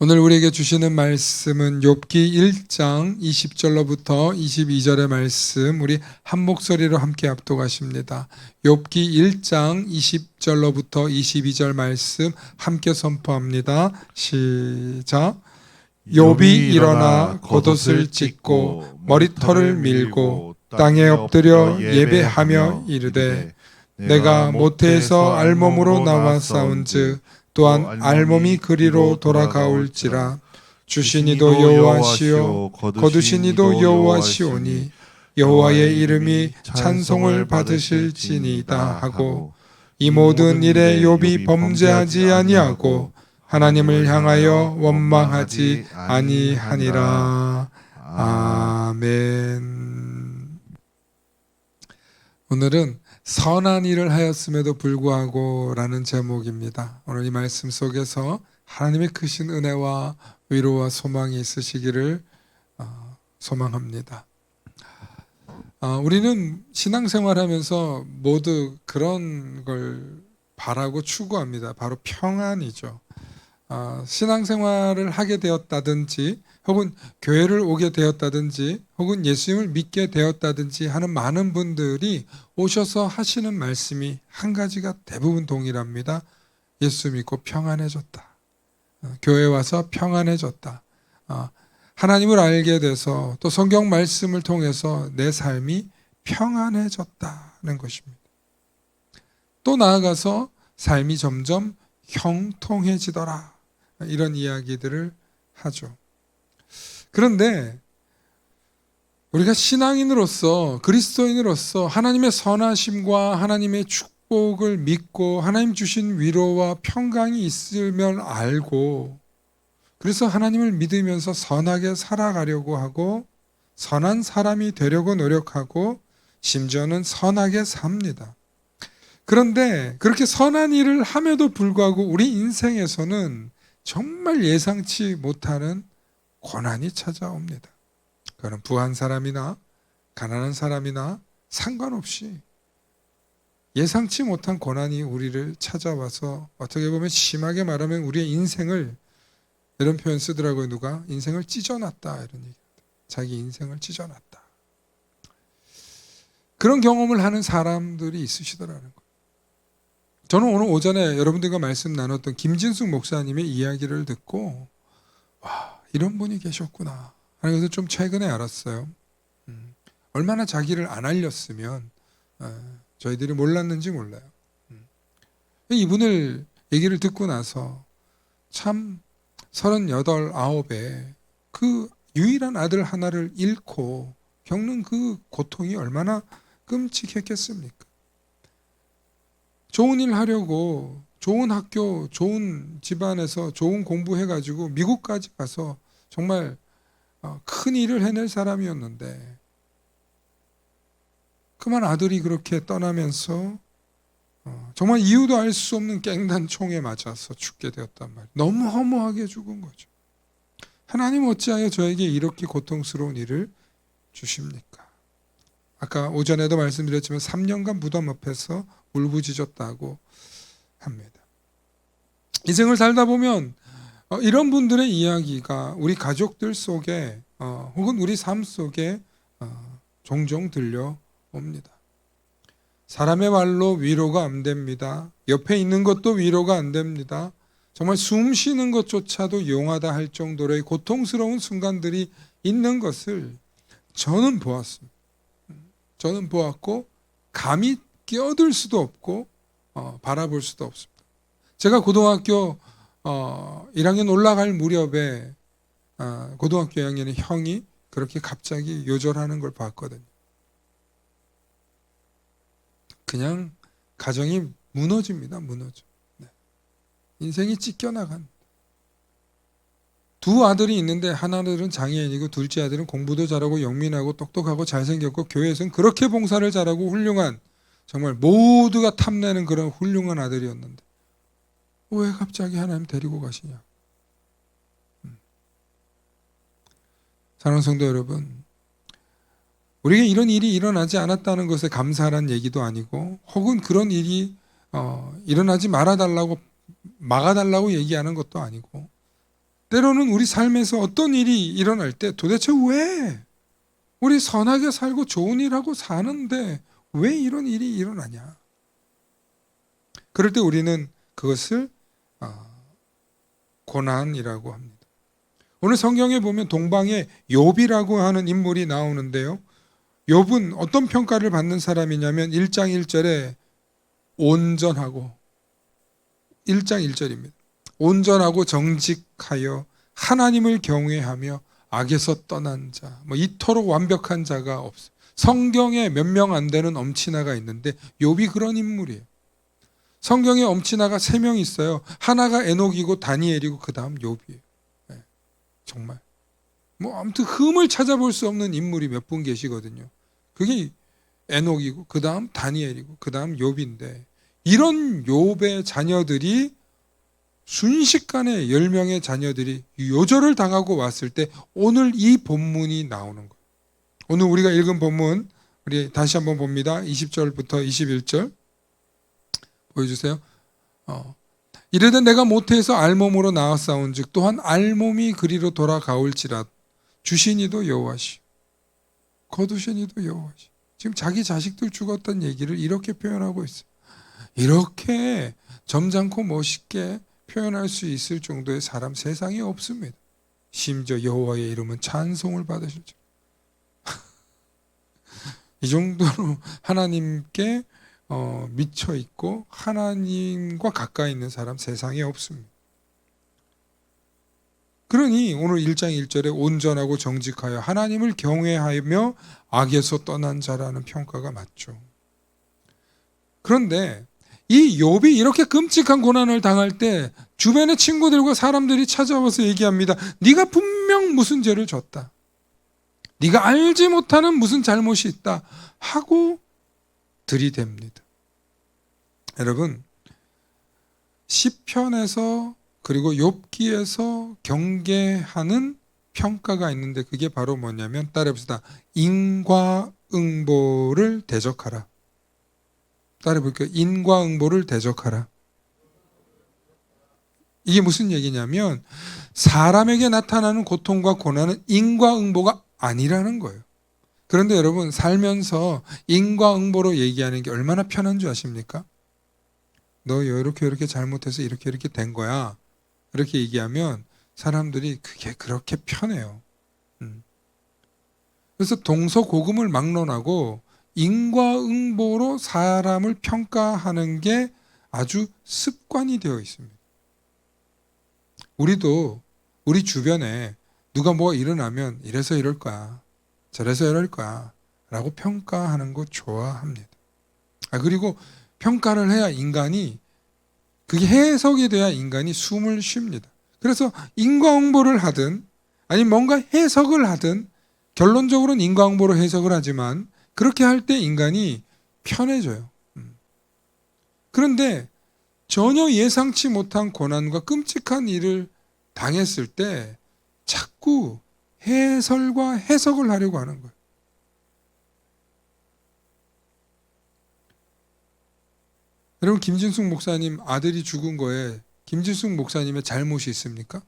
오늘 우리에게 주시는 말씀은 욥기 1장 20절로부터 22절의 말씀, 우리 한 목소리로 함께 합독하십니다. 욥기 1장 20절로부터 22절 말씀 함께 선포합니다. 시작. 욥이 일어나 겉옷을 찢고 머리털을 밀고 땅에 엎드려 예배하며 이르되 내가 모태에서 알몸으로 나와 싸운즉 또한 알몸이 그리로 돌아가올지라. 주신 이도 여호와시요 거두신 이도 여호와시오니 여호와의 이름이 찬송을 받으실지니이다 하고, 이 모든 일에 욥이 범죄하지 아니하고 하나님을 향하여 원망하지 아니하니라. 아멘. 오늘은 선한 일을 하였음에도 불구하고 라는 제목입니다. 오늘 이 말씀 속에서 하나님의 크신 은혜와 위로와 소망이 있으시기를 소망합니다. 우리는 신앙생활하면서 모두 그런 걸 바라고 추구합니다. 바로 평안이죠. 신앙생활을 하게 되었다든지 혹은 교회를 오게 되었다든지 혹은 예수님을 믿게 되었다든지 하는 많은 분들이 오셔서 하시는 말씀이 한 가지가 대부분 동일합니다. 예수 믿고 평안해졌다. 교회 와서 평안해졌다. 하나님을 알게 돼서 또 성경 말씀을 통해서 내 삶이 평안해졌다는 것입니다. 또 나아가서 삶이 점점 형통해지더라. 이런 이야기들을 하죠. 그런데 우리가 신앙인으로서, 그리스도인으로서 하나님의 선하심과 하나님의 축복을 믿고 하나님 주신 위로와 평강이 있으면 알고, 그래서 하나님을 믿으면서 선하게 살아가려고 하고 선한 사람이 되려고 노력하고 심지어는 선하게 삽니다. 그런데 그렇게 선한 일을 함에도 불구하고 우리 인생에서는 정말 예상치 못하는 고난이 찾아옵니다. 그건 부한 사람이나 가난한 사람이나 상관없이 예상치 못한 고난이 우리를 찾아와서 어떻게 보면 심하게 말하면 우리의 인생을, 이런 표현 쓰더라고요. 누가 인생을 찢어놨다, 이런 얘기. 자기 인생을 찢어놨다. 그런 경험을 하는 사람들이 있으시더라는 거예요. 저는 오늘 오전에 여러분들과 말씀 나눴던 김진숙 목사님의 이야기를 듣고 와, 이런 분이 계셨구나 하는 것을 좀 최근에 알았어요. 얼마나 자기를 안 알렸으면 저희들이 몰랐는지 몰라요. 이분을 얘기를 듣고 나서 참 38, 9에 그 유일한 아들 하나를 잃고 겪는 그 고통이 얼마나 끔찍했겠습니까? 좋은 일 하려고 좋은 학교, 좋은 집안에서 좋은 공부해가지고 미국까지 가서 정말 큰 일을 해낼 사람이었는데 그만 아들이 그렇게 떠나면서 정말 이유도 알 수 없는 깽단총에 맞아서 죽게 되었단 말이에요. 너무 허무하게 죽은 거죠. 하나님 어찌하여 저에게 이렇게 고통스러운 일을 주십니까? 아까 오전에도 말씀드렸지만 3년간 무덤 앞에서 울부짖었다고 합니다. 인생을 살다 보면 이런 분들의 이야기가 우리 가족들 속에 혹은 우리 삶 속에 종종 들려옵니다. 사람의 말로 위로가 안 됩니다. 옆에 있는 것도 위로가 안 됩니다. 정말 숨 쉬는 것조차도 용하다 할 정도로의 고통스러운 순간들이 있는 것을 저는 보았습니다. 저는 보았고 감히 끼어들 수도 없고 바라볼 수도 없습니다. 제가 고등학교 1학년 올라갈 무렵에 고등학교 1학년의 형이 그렇게 갑자기 요절하는 걸 봤거든요. 그냥 가정이 무너집니다. 무너져. 네. 인생이 찢겨나간. 두 아들이 있는데 하나들은 장애인이고 둘째 아들은 공부도 잘하고 영민하고 똑똑하고 잘생겼고 교회에서는 그렇게 봉사를 잘하고 훌륭한, 정말 모두가 탐내는 그런 훌륭한 아들이었는데 왜 갑자기 하나님 데리고 가시냐. 사랑하는 성도 여러분, 우리에게 이런 일이 일어나지 않았다는 것에 감사하는 얘기도 아니고 혹은 그런 일이 일어나지 말아달라고 막아달라고 얘기하는 것도 아니고 때로는 우리 삶에서 어떤 일이 일어날 때 도대체 왜 우리 선하게 살고 좋은 일하고 사는데 왜 이런 일이 일어나냐? 그럴 때 우리는 그것을 고난이라고 합니다. 오늘 성경에 보면 동방에 욥이라고 하는 인물이 나오는데요. 욥은 어떤 평가를 받는 사람이냐면 1장 1절에 온전하고 1장 1절입니다. 온전하고 정직하여 하나님을 경외하며 악에서 떠난 자, 이토록 완벽한 자가 없어. 성경에 몇 명 안 되는 엄친아가 있는데 욥이 그런 인물이에요. 성경에 엄친아가 3명 있어요. 하나가 에녹이고 다니엘이고 그 다음 욥이에요. 네, 정말 아무튼 흠을 찾아볼 수 없는 인물이 몇 분 계시거든요. 그게 에녹이고 그 다음 다니엘이고 그 다음 욥인데, 이런 욥의 자녀들이 순식간에 10명의 자녀들이 요절을 당하고 왔을 때 오늘 이 본문이 나오는 거예요. 오늘 우리가 읽은 본문 우리 다시 한번 봅니다. 20절부터 21절 보여주세요. 이르되 내가 모태에서 알몸으로 나왔사온즉 또한 알몸이 그리로 돌아가올지라 주시니도 여호와시오 거두시니도 여호와시오. 지금 자기 자식들 죽었다는 얘기를 이렇게 표현하고 있어요. 이렇게 점잖고 멋있게 표현할 수 있을 정도의 사람 세상에 없습니다. 심지어 여호와의 이름은 찬송을 받으실 줄. 이 정도로 하나님께 미쳐 있고 하나님과 가까이 있는 사람 세상에 없습니다. 그러니 오늘 1장 1절에 온전하고 정직하여 하나님을 경외하며 악에서 떠난 자라는 평가가 맞죠. 그런데 이 욥이 이렇게 끔찍한 고난을 당할 때 주변의 친구들과 사람들이 찾아와서 얘기합니다. 네가 분명 무슨 죄를 졌다. 네가 알지 못하는 무슨 잘못이 있다 하고 들이댑니다. 여러분, 시편에서 그리고 욥기에서 경계하는 평가가 있는데 그게 바로 뭐냐면 따라해봅시다. 인과응보를 대적하라. 따라해볼게요. 인과응보를 대적하라. 이게 무슨 얘기냐면 사람에게 나타나는 고통과 고난은 인과응보가 아니라는 거예요. 그런데 여러분, 살면서 인과응보로 얘기하는 게 얼마나 편한 줄 아십니까? 너 이렇게 잘못해서 이렇게 된 거야. 이렇게 얘기하면 사람들이 그게 그렇게 편해요. 그래서 동서고금을 막론하고 인과응보로 사람을 평가하는 게 아주 습관이 되어 있습니다. 우리도 우리 주변에 누가 뭐가 일어나면 이래서 이럴 거야, 저래서 이럴 거야 라고 평가하는 거 좋아합니다. 그리고 평가를 해야 인간이, 그게 해석이 돼야 인간이 숨을 쉽니다. 그래서 인과응보를 하든 아니면 뭔가 해석을 하든, 결론적으로는 인과응보로 해석을 하지만 그렇게 할 때 인간이 편해져요. 그런데 전혀 예상치 못한 고난과 끔찍한 일을 당했을 때 자꾸 해설과 해석을 하려고 하는 거예요. 여러분, 김진숙 목사님 아들이 죽은 거에 김진숙 목사님의 잘못이 있습니까?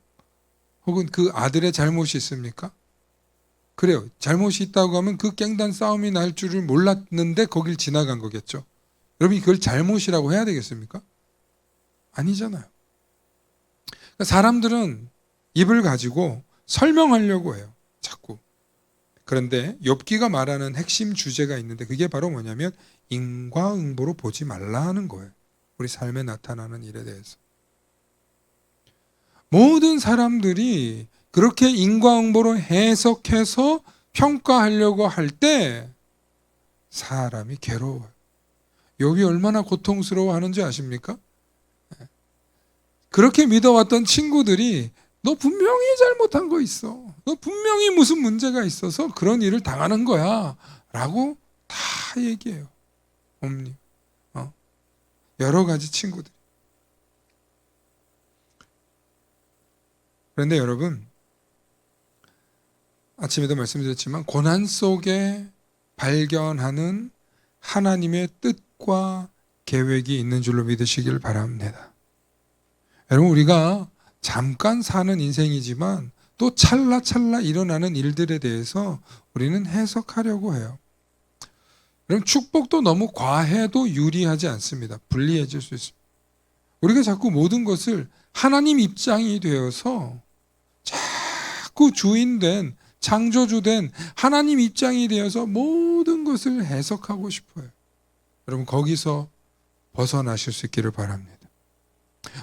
혹은 그 아들의 잘못이 있습니까? 그래요. 잘못이 있다고 하면 그 깽단 싸움이 날 줄을 몰랐는데 거길 지나간 거겠죠. 여러분이 그걸 잘못이라고 해야 되겠습니까? 아니잖아요. 그러니까 사람들은 입을 가지고 설명하려고 해요. 자꾸. 그런데 욥기가 말하는 핵심 주제가 있는데 그게 바로 뭐냐면 인과응보로 보지 말라 하는 거예요. 우리 삶에 나타나는 일에 대해서. 모든 사람들이 그렇게 인과응보로 해석해서 평가하려고 할 때 사람이 괴로워요. 욥이 얼마나 고통스러워하는지 아십니까? 그렇게 믿어왔던 친구들이 너 분명히 잘못한 거 있어. 너 분명히 무슨 문제가 있어서 그런 일을 당하는 거야. 라고 다 얘기해요. 여러 가지 친구들. 그런데 여러분, 아침에도 말씀드렸지만 고난 속에 발견하는 하나님의 뜻과 계획이 있는 줄로 믿으시길 바랍니다. 여러분, 우리가 잠깐 사는 인생이지만 또 찰나찰나 일어나는 일들에 대해서 우리는 해석하려고 해요. 그럼 축복도 너무 과해도 유리하지 않습니다. 불리해질 수 있습니다. 우리가 자꾸 모든 것을 하나님 입장이 되어서 자꾸 주인된, 창조주된 하나님 입장이 되어서 모든 것을 해석하고 싶어요. 여러분, 거기서 벗어나실 수 있기를 바랍니다.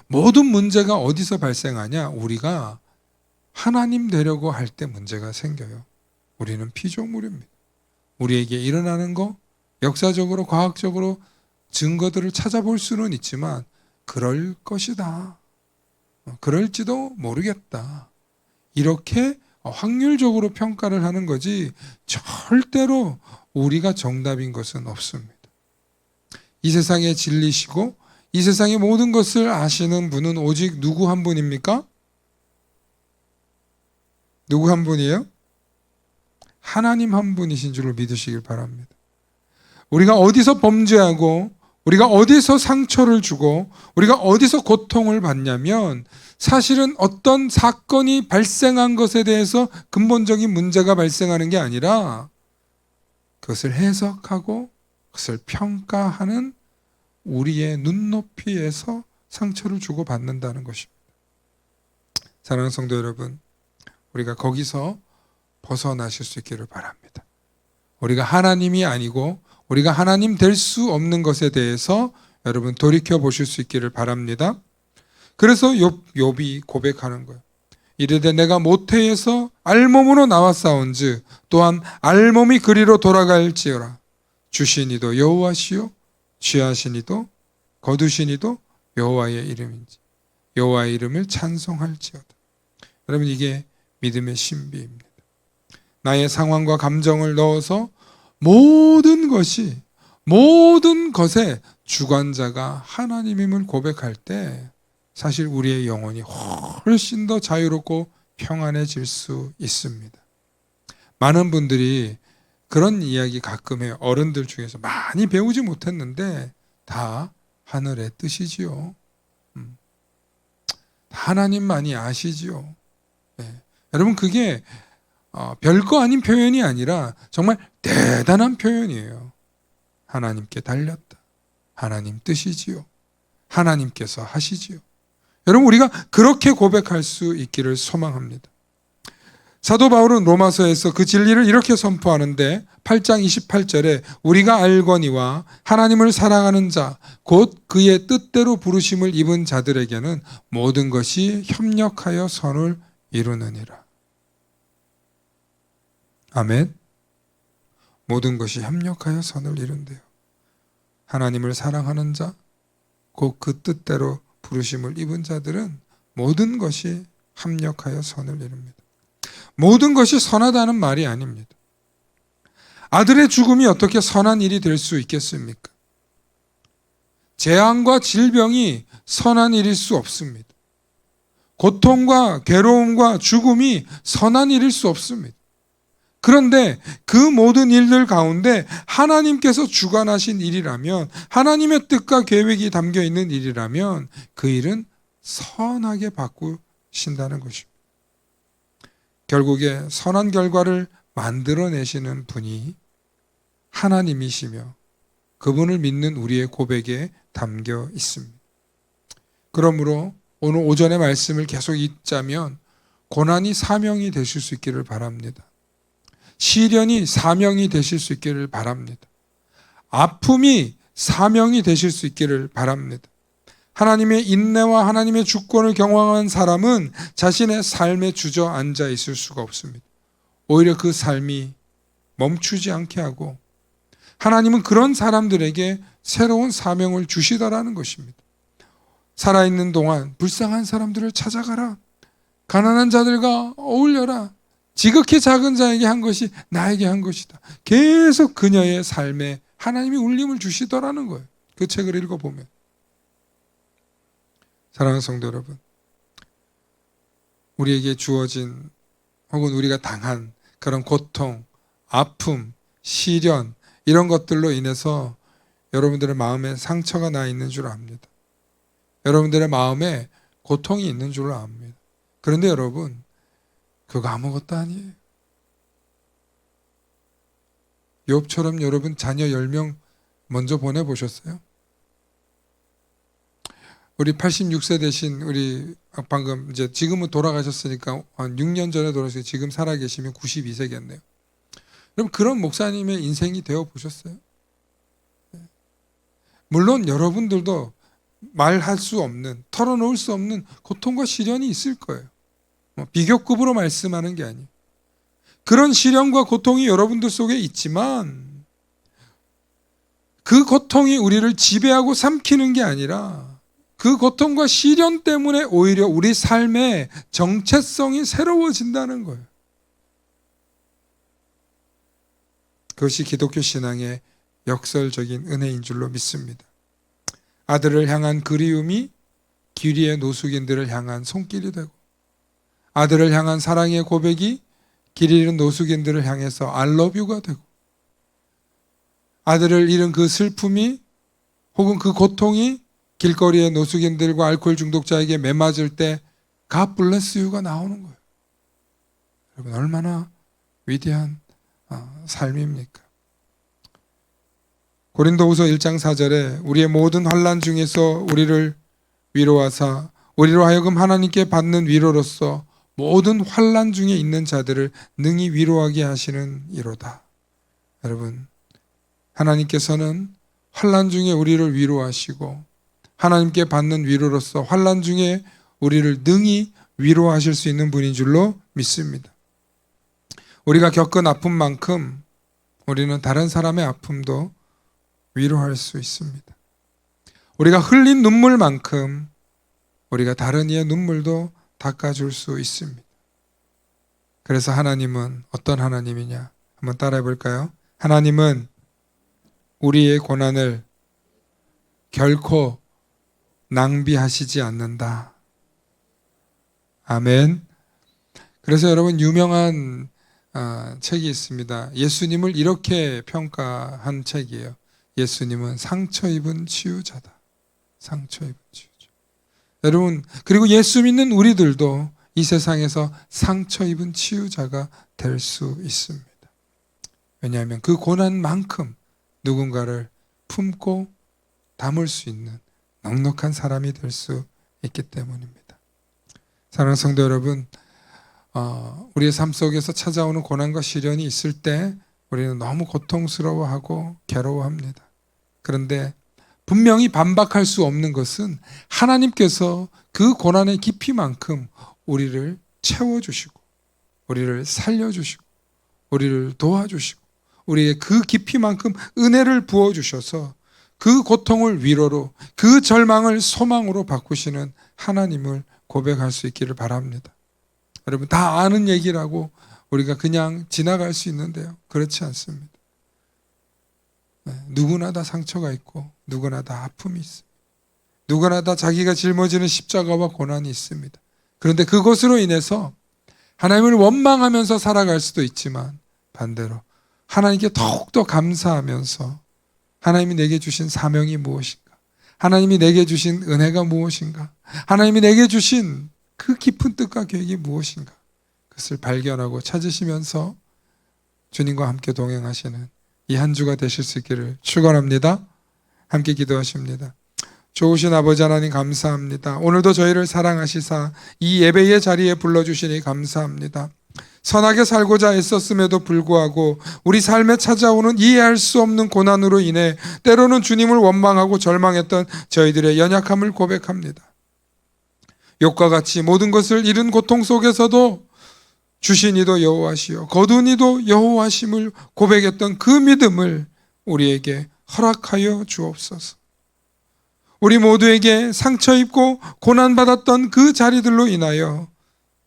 모든 문제가 어디서 발생하냐? 우리가 하나님 되려고 할 때 문제가 생겨요. 우리는 피조물입니다. 우리에게 일어나는 거, 역사적으로, 과학적으로 증거들을 찾아볼 수는 있지만 그럴 것이다. 그럴지도 모르겠다. 이렇게 확률적으로 평가를 하는 거지 절대로 우리가 정답인 것은 없습니다. 이 세상의 진리시고 이 세상의 모든 것을 아시는 분은 오직 누구 한 분입니까? 누구 한 분이에요? 하나님 한 분이신 줄로 믿으시길 바랍니다. 우리가 어디서 범죄하고 우리가 어디서 상처를 주고 우리가 어디서 고통을 받냐면 사실은 어떤 사건이 발생한 것에 대해서 근본적인 문제가 발생하는 게 아니라 그것을 해석하고 그것을 평가하는 우리의 눈높이에서 상처를 주고 받는다는 것입니다. 사랑하는 성도 여러분, 우리가 거기서 벗어나실 수 있기를 바랍니다. 우리가 하나님이 아니고 우리가 하나님 될 수 없는 것에 대해서 여러분 돌이켜 보실 수 있기를 바랍니다. 그래서 욥이 고백하는 거예요. 이르되 내가 모태에서 알몸으로 나왔사온즉 또한 알몸이 그리로 돌아갈지어라. 주시니도 여호와시요 취하시니도 거두시니도 여호와의 이름인지 여호와의 이름을 찬송할지어다. 여러분, 이게 믿음의 신비입니다. 나의 상황과 감정을 넣어서 모든 것의 주관자가 하나님임을 고백할 때 사실 우리의 영혼이 훨씬 더 자유롭고 평안해질 수 있습니다. 많은 분들이 그런 이야기 가끔 해요. 어른들 중에서 많이 배우지 못했는데 다 하늘의 뜻이지요. 하나님만이 아시지요. 네. 여러분, 그게 별거 아닌 표현이 아니라 정말 대단한 표현이에요. 하나님께 달렸다. 하나님 뜻이지요. 하나님께서 하시지요. 여러분, 우리가 그렇게 고백할 수 있기를 소망합니다. 사도 바울은 로마서에서 그 진리를 이렇게 선포하는데 8장 28절에 우리가 알거니와 하나님을 사랑하는 자 곧 그의 뜻대로 부르심을 입은 자들에게는 모든 것이 협력하여 선을 이루느니라. 아멘. 모든 것이 협력하여 선을 이룬대요. 하나님을 사랑하는 자 곧 그 뜻대로 부르심을 입은 자들은 모든 것이 합력하여 선을 이룹니다. 모든 것이 선하다는 말이 아닙니다. 아들의 죽음이 어떻게 선한 일이 될 수 있겠습니까? 재앙과 질병이 선한 일일 수 없습니다. 고통과 괴로움과 죽음이 선한 일일 수 없습니다. 그런데 그 모든 일들 가운데 하나님께서 주관하신 일이라면, 하나님의 뜻과 계획이 담겨 있는 일이라면 그 일은 선하게 바꾸신다는 것입니다. 결국에 선한 결과를 만들어내시는 분이 하나님이시며 그분을 믿는 우리의 고백에 담겨 있습니다. 그러므로 오늘 오전의 말씀을 계속 읽자면 고난이 사명이 되실 수 있기를 바랍니다. 시련이 사명이 되실 수 있기를 바랍니다. 아픔이 사명이 되실 수 있기를 바랍니다. 하나님의 인내와 하나님의 주권을 경험한 사람은 자신의 삶에 주저앉아 있을 수가 없습니다. 오히려 그 삶이 멈추지 않게 하고 하나님은 그런 사람들에게 새로운 사명을 주시더라는 것입니다. 살아있는 동안 불쌍한 사람들을 찾아가라. 가난한 자들과 어울려라. 지극히 작은 자에게 한 것이 나에게 한 것이다. 계속 그녀의 삶에 하나님이 울림을 주시더라는 거예요. 그 책을 읽어보면. 사랑하는 성도 여러분, 우리에게 주어진 혹은 우리가 당한 그런 고통, 아픔, 시련 이런 것들로 인해서 여러분들의 마음에 상처가 나 있는 줄 압니다. 여러분들의 마음에 고통이 있는 줄로 압니다. 그런데 여러분, 그거 아무것도 아니에요. 욥처럼 여러분 자녀 10명 먼저 보내보셨어요? 우리 86세 되신 우리 방금 이제 지금은 돌아가셨으니까 한 6년 전에 돌아가셨어요. 지금 살아계시면 92세겠네요. 그럼 그런 목사님의 인생이 되어 보셨어요? 물론 여러분들도 말할 수 없는, 털어놓을 수 없는 고통과 시련이 있을 거예요. 비교급으로 말씀하는 게 아니에요. 그런 시련과 고통이 여러분들 속에 있지만 그 고통이 우리를 지배하고 삼키는 게 아니라 그 고통과 시련 때문에 오히려 우리 삶의 정체성이 새로워진다는 거예요. 그것이 기독교 신앙의 역설적인 은혜인 줄로 믿습니다. 아들을 향한 그리움이 길이의 노숙인들을 향한 손길이 되고, 아들을 향한 사랑의 고백이 길 잃은 노숙인들을 향해서 I love you가 되고, 아들을 잃은 그 슬픔이 혹은 그 고통이 길거리의 노숙인들과 알코올 중독자에게 매맞을 때 God bless you가 나오는 거예요. 여러분, 얼마나 위대한 삶입니까? 고린도후서 1장 4절에 우리의 모든 환난 중에서 우리를 위로하사 우리로 하여금 하나님께 받는 위로로서 모든 환난 중에 있는 자들을 능히 위로하게 하시는 이로다. 여러분, 하나님께서는 환난 중에 우리를 위로하시고 하나님께 받는 위로로서 환난 중에 우리를 능히 위로하실 수 있는 분인 줄로 믿습니다. 우리가 겪은 아픔만큼 우리는 다른 사람의 아픔도 위로할 수 있습니다. 우리가 흘린 눈물만큼 우리가 다른 이의 눈물도 닦아줄 수 있습니다. 그래서 하나님은 어떤 하나님이냐? 한번 따라해 볼까요? 하나님은 우리의 고난을 결코 낭비하시지 않는다. 아멘. 그래서 여러분, 유명한 책이 있습니다. 예수님을 이렇게 평가한 책이에요. 예수님은 상처 입은 치유자다. 상처 입은 치유자. 여러분, 그리고 예수 믿는 우리들도 이 세상에서 상처 입은 치유자가 될 수 있습니다. 왜냐하면 그 고난만큼 누군가를 품고 담을 수 있는 넉넉한 사람이 될 수 있기 때문입니다. 사랑하는 성도 여러분, 우리의 삶 속에서 찾아오는 고난과 시련이 있을 때 우리는 너무 고통스러워하고 괴로워합니다. 그런데 분명히 반박할 수 없는 것은 하나님께서 그 고난의 깊이만큼 우리를 채워주시고 우리를 살려주시고 우리를 도와주시고 우리의 그 깊이만큼 은혜를 부어주셔서 그 고통을 위로로, 그 절망을 소망으로 바꾸시는 하나님을 고백할 수 있기를 바랍니다. 여러분, 다 아는 얘기라고 우리가 그냥 지나갈 수 있는데요, 그렇지 않습니다. 누구나 다 상처가 있고 누구나 다 아픔이 있습니다. 누구나 다 자기가 짊어지는 십자가와 고난이 있습니다. 그런데 그것으로 인해서 하나님을 원망하면서 살아갈 수도 있지만 반대로 하나님께 더욱더 감사하면서 하나님이 내게 주신 사명이 무엇인가? 하나님이 내게 주신 은혜가 무엇인가? 하나님이 내게 주신 그 깊은 뜻과 계획이 무엇인가? 그것을 발견하고 찾으시면서 주님과 함께 동행하시는 이 한 주가 되실 수 있기를 축원합니다. 함께 기도하십니다. 좋으신 아버지 하나님, 감사합니다. 오늘도 저희를 사랑하시사 이 예배의 자리에 불러주시니 감사합니다. 선하게 살고자 애썼음에도 불구하고 우리 삶에 찾아오는 이해할 수 없는 고난으로 인해 때로는 주님을 원망하고 절망했던 저희들의 연약함을 고백합니다. 욥과 같이 모든 것을 잃은 고통 속에서도 주신 이도 여호와시요 거둔 이도 여호와심을 고백했던 그 믿음을 우리에게 허락하여 주옵소서. 우리 모두에게 상처 입고 고난받았던 그 자리들로 인하여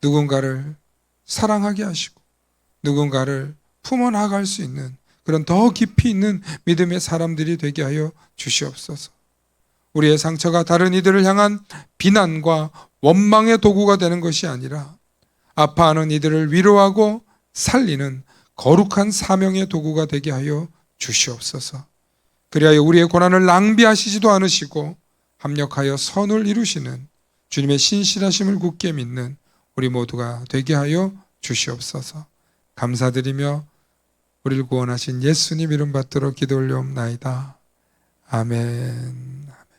누군가를 사랑하게 하시고 누군가를 품어 나갈 수 있는 그런 더 깊이 있는 믿음의 사람들이 되게 하여 주시옵소서. 우리의 상처가 다른 이들을 향한 비난과 원망의 도구가 되는 것이 아니라 아파하는 이들을 위로하고 살리는 거룩한 사명의 도구가 되게 하여 주시옵소서. 그리하여 우리의 고난을 낭비하시지도 않으시고 합력하여 선을 이루시는 주님의 신실하심을 굳게 믿는 우리 모두가 되게 하여 주시옵소서. 감사드리며 우리를 구원하신 예수님 이름 받들어 기도 올려옵나이다. 아멘.